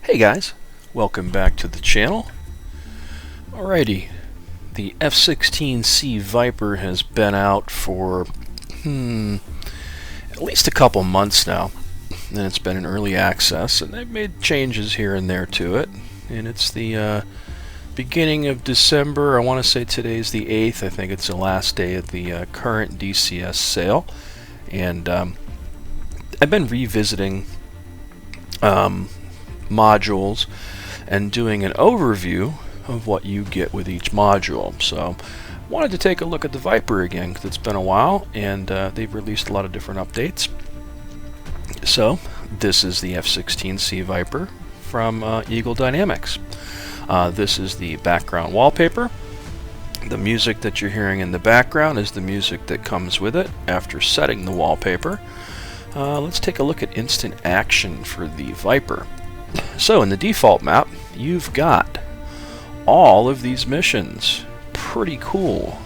Hey guys, welcome back to the channel. Alrighty, the F-16C Viper has been out for at least a couple months now, and it's been in early access, and they've made changes here and there to it. And it's the beginning of December. I want to say today's the 8th. I think it's the last day of the current DCS sale, and I've been revisiting modules and doing an overview of what you get with each module. So wanted to take a look at the Viper again because it's been a while, and they've released a lot of different updates. So this is the F-16C Viper from Eagle Dynamics. This is the background wallpaper. The music that you're hearing in the background is the music that comes with it after setting the wallpaper. Let's take a look at instant action for the Viper. So in the default map, you've got all of these missions. Pretty cool.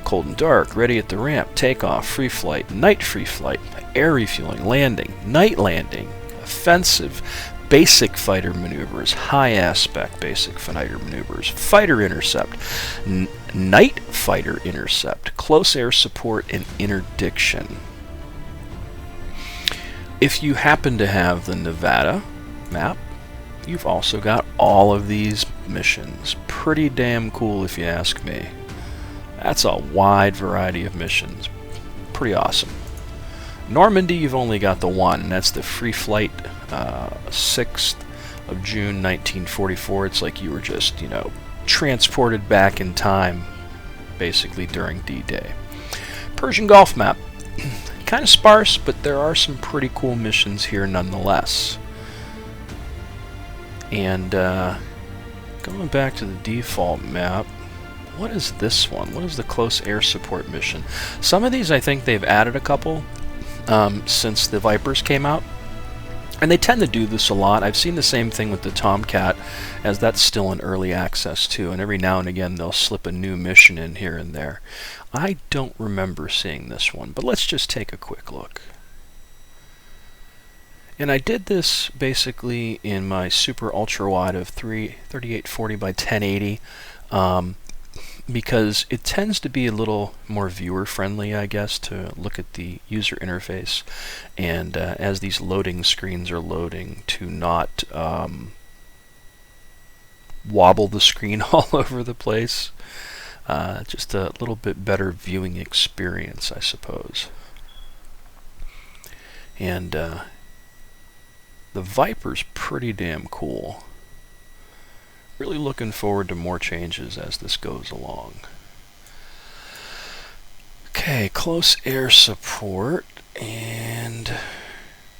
Cold and dark, ready at the ramp, takeoff, free flight, night free flight, air refueling, landing, night landing, offensive, basic fighter maneuvers, high aspect basic fighter maneuvers, fighter intercept, night fighter intercept, close air support, and interdiction. If you happen to have the Nevada map, you've also got all of these missions. Pretty damn cool if you ask me. That's a wide variety of missions. Pretty awesome. Normandy, you've only got the one, and that's the free flight 6th of June 1944. It's like you were just, transported back in time, basically during D-Day. Persian Gulf map. Kind of sparse, but there are some pretty cool missions here nonetheless. And going back to the default map, what is this one? What is the close air support mission? Some of these I think they've added a couple since the Vipers came out, and they tend to do this a lot. I've seen the same thing with the Tomcat, as that's still in early access too, and every now and again they'll slip a new mission in here and there. I don't remember seeing this one, but let's just take a quick look. And I did this basically in my super ultra wide of 3840 by 1080 because it tends to be a little more viewer friendly, I guess, to look at the user interface, and as these loading screens are loading, to not wobble the screen all over the place. Just a little bit better viewing experience, I suppose. And the Viper's pretty damn cool. Really looking forward to more changes as this goes along. Okay, close air support, and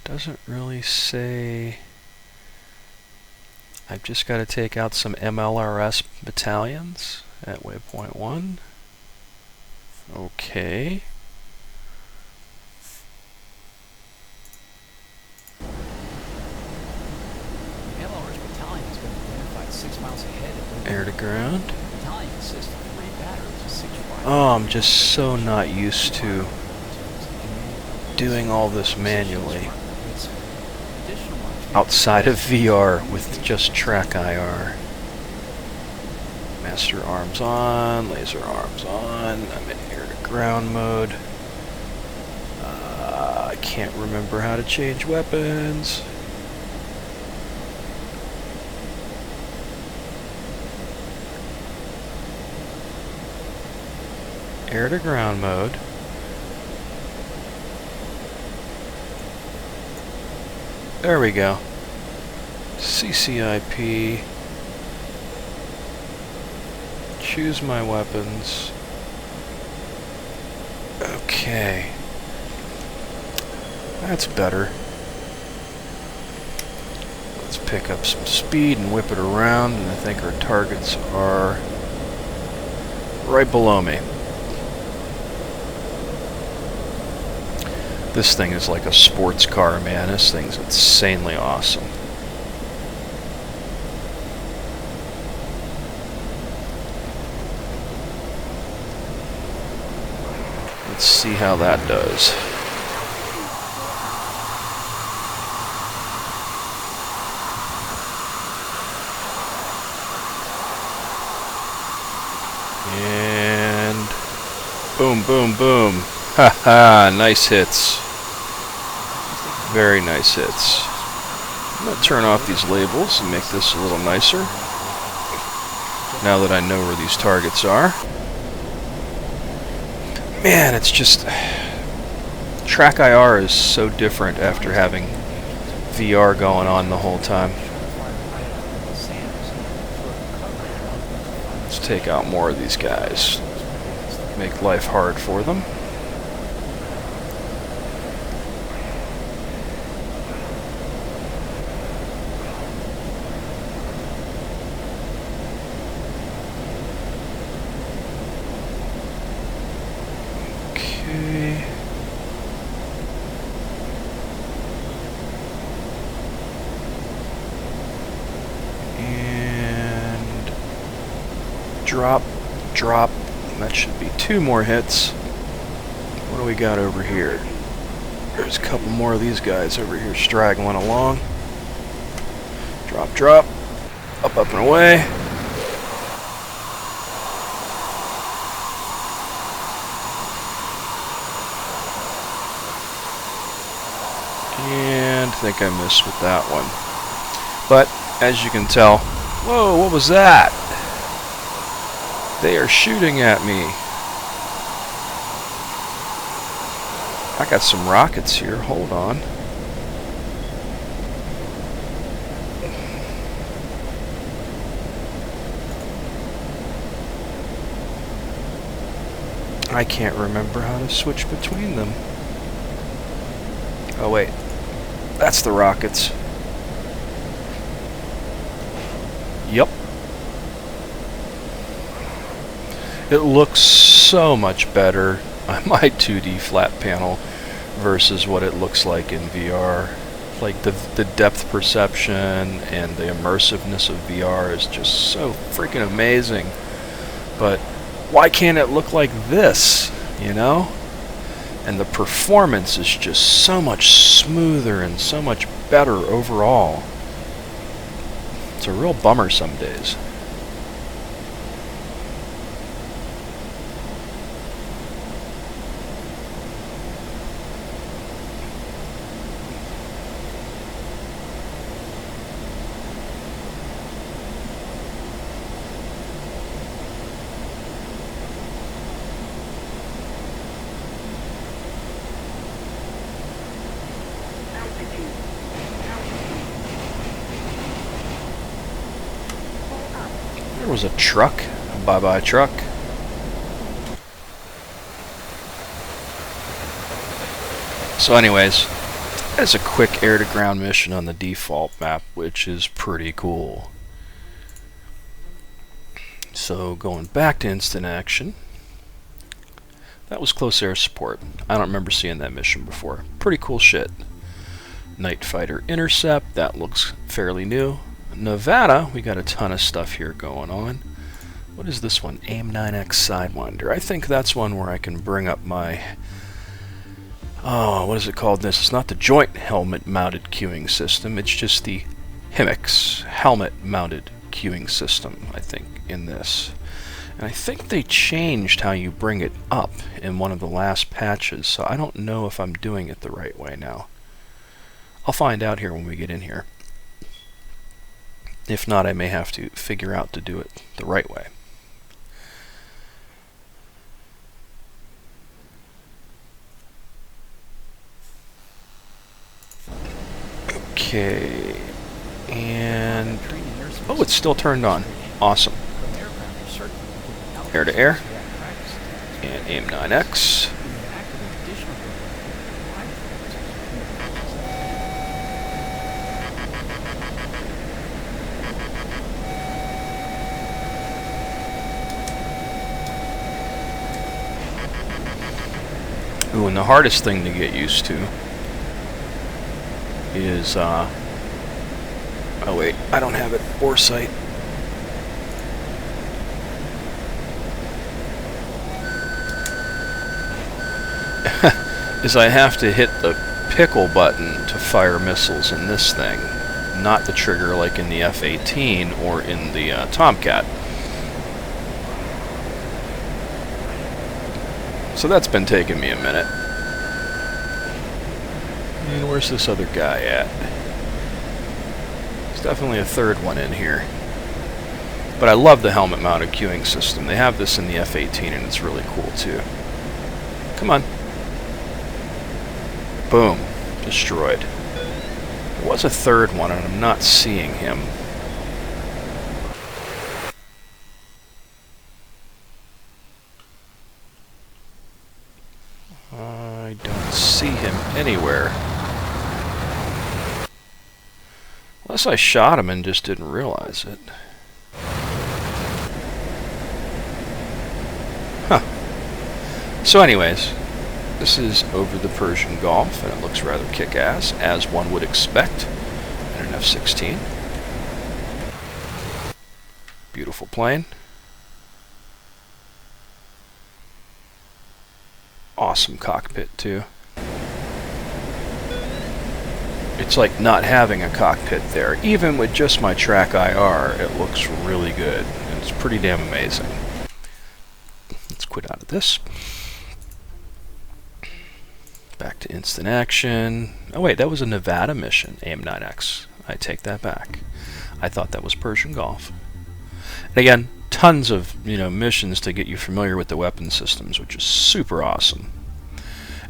doesn't really say. I've just got to take out some MLRS battalions at waypoint 1. Okay. Air to ground. Oh, I'm just so not used to doing all this manually outside of VR with just track IR. Master arms on, laser arms on. I'm in air to ground mode. I can't remember how to change weapons. Air to ground mode. There we go. CCIP. Choose my weapons. Okay. That's better. Let's pick up some speed and whip it around, and I think our targets are right below me. This thing is like a sports car, man. This thing's insanely awesome. Let's see how that does. And boom, boom, boom. Haha, nice hits. Very nice hits. I'm going to turn off these labels and make this a little nicer, now that I know where these targets are. Man, it's just... Track IR is so different after having VR going on the whole time. Let's take out more of these guys. Make life hard for them. Okay. And drop, drop. That should be 2 more hits. What do we got over here? There's a couple more of these guys over here straggling along. Drop, drop. Up, up, and away. And I think I missed with that one. But, as you can tell... Whoa, what was that? They are shooting at me. I got some rockets here. Hold on. I can't remember how to switch between them. Oh wait, that's the rockets. Yep. It looks so much better on my 2D flat panel versus what it looks like in VR. Like the depth perception and the immersiveness of VR is just so freaking amazing. But why can't it look like this, you know? And the performance is just so much smoother and so much better overall. It's a real bummer some days. There was a truck. Bye-bye truck. So anyways, it's a quick air-to-ground mission on the default map, which is pretty cool. So going back to instant action, that was close air support. I don't remember seeing that mission before. Pretty cool shit. Night fighter intercept, that looks fairly new. Nevada, we got a ton of stuff here going on. What is this one? AIM-9X Sidewinder. I think that's one where I can bring up my... Oh, what is it called this? It's not the joint helmet-mounted queuing system. It's just the HIMX helmet-mounted queuing system, I think, in this. And I think they changed how you bring it up in one of the last patches, so I don't know if I'm doing it the right way now. I'll find out here when we get in here. If not, I may have to figure out to do it the right way. Okay, and oh, it's still turned on. Awesome. Air to air, and AIM-9X. Ooh, and the hardest thing to get used to is, oh wait, I don't have it, foresight. Is I have to hit the pickle button to fire missiles in this thing, not the trigger like in the F-18 or in the Tomcat. So that's been taking me a minute. And where's this other guy at? There's definitely a third one in here. But I love the helmet-mounted queuing system. They have this in the F-18, and it's really cool, too. Come on. Boom. Destroyed. There was a third one, and I'm not seeing him. I don't see him anywhere. Unless I shot him and just didn't realize it. Huh. So anyways, this is over the Persian Gulf, and it looks rather kick-ass, as one would expect in an F-16. Beautiful plane. Awesome cockpit, too. It's like not having a cockpit there. Even with just my track IR, it looks really good. And it's pretty damn amazing. Let's quit out of this. Back to instant action. Oh wait, that was a Nevada mission, AIM-9X. I take that back. I thought that was Persian Gulf. And again, tons of missions to get you familiar with the weapon systems, which is super awesome.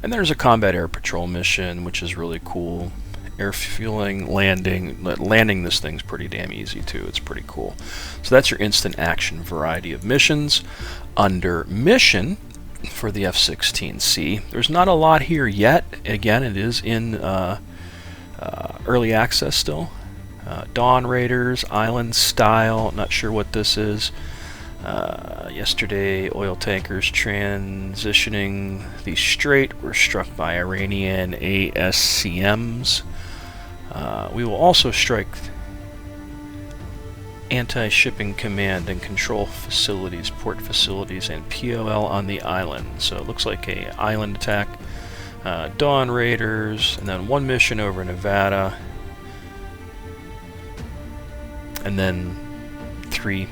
And there's a combat air patrol mission, which is really cool. Air fueling, landing this thing's pretty damn easy too. It's pretty cool. So that's your instant action variety of missions. Under mission for the F-16C, there's not a lot here yet. Again, it is in early access still. Dawn Raiders, Island Style, not sure what this is. Yesterday, oil tankers transitioning the strait were struck by Iranian ASCMs. We will also strike anti-shipping command and control facilities, port facilities, and POL on the island. So it looks like a island attack. Dawn Raiders, and then one mission over Nevada, and then 3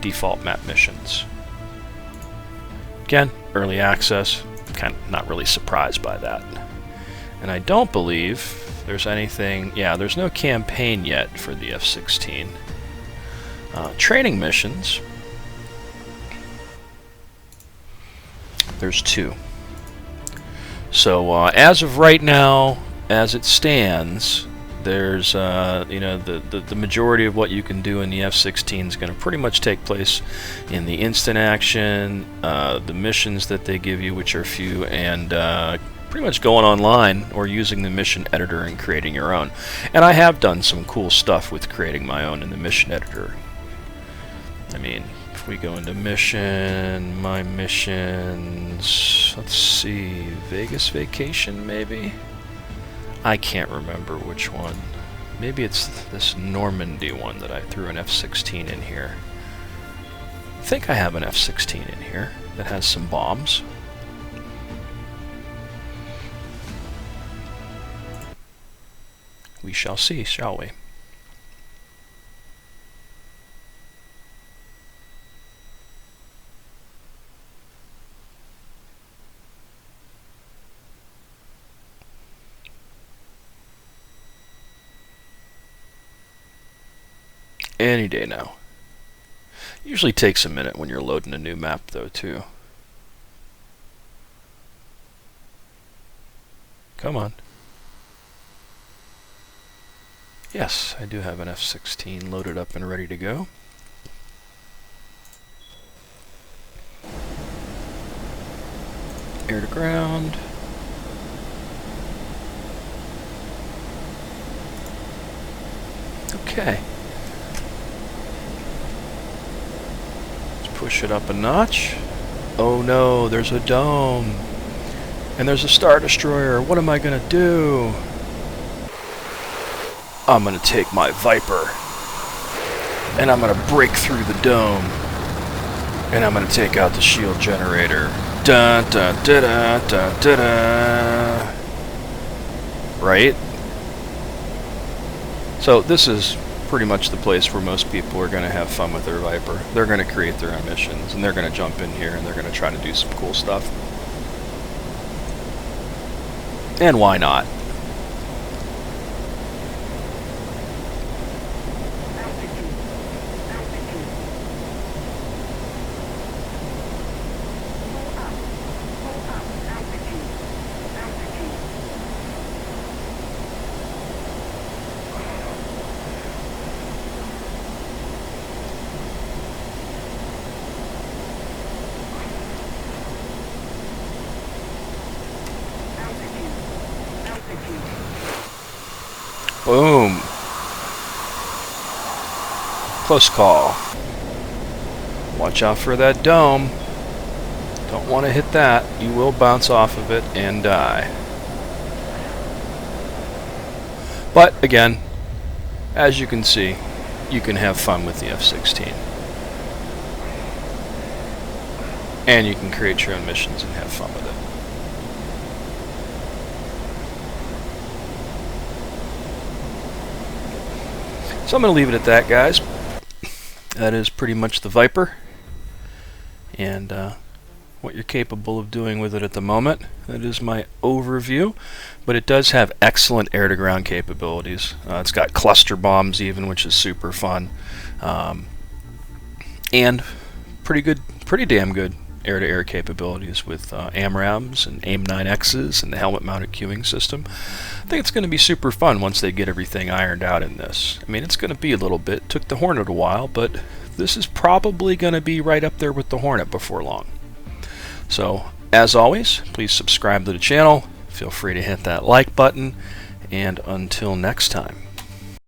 default map missions. Again, early access, kind of not really surprised by that. And I don't believe there's anything, there's no campaign yet for the F-16. Training missions, there's 2. So as of right now, as it stands, there's the majority of what you can do in the F-16 is going to pretty much take place in the instant action, the missions that they give you, which are few, and pretty much going online or using the mission editor and creating your own. And I have done some cool stuff with creating my own in the mission editor. I mean, if we go into mission, my missions, let's see, Vegas Vacation maybe? I can't remember which one. Maybe it's this Normandy one that I threw an F-16 in here. I think I have an F-16 in here that has some bombs. We shall see, shall we? Any day now. Usually takes a minute when you're loading a new map though too. Come on. Yes, I do have an F-16 loaded up and ready to go. Air to ground. Okay. Let's push it up a notch. Oh no, there's a dome. And there's a Star Destroyer. What am I gonna do? I'm gonna take my Viper. And I'm gonna break through the dome. And I'm gonna take out the shield generator. Dun dun da da da da da. Right? So this is pretty much the place where most people are going to have fun with their Viper. They're going to create their own missions, and they're going to jump in here and they're going to try to do some cool stuff. And why not? Boom. Close call. Watch out for that dome. Don't want to hit that. You will bounce off of it and die. But again, as you can see, you can have fun with the F-16. And you can create your own missions and have fun with it. So I'm going to leave it at that, guys. That is pretty much the Viper and what you're capable of doing with it at the moment. That is my overview, but it does have excellent air-to-ground capabilities. It's got cluster bombs even, which is super fun, and pretty damn good air-to-air capabilities with AMRAAMs and AIM-9Xs and the helmet-mounted queuing system. I think it's going to be super fun once they get everything ironed out in this. I mean, it's going to be a little bit. Took the Hornet a while, but this is probably going to be right up there with the Hornet before long. So, as always, please subscribe to the channel. Feel free to hit that like button, and until next time.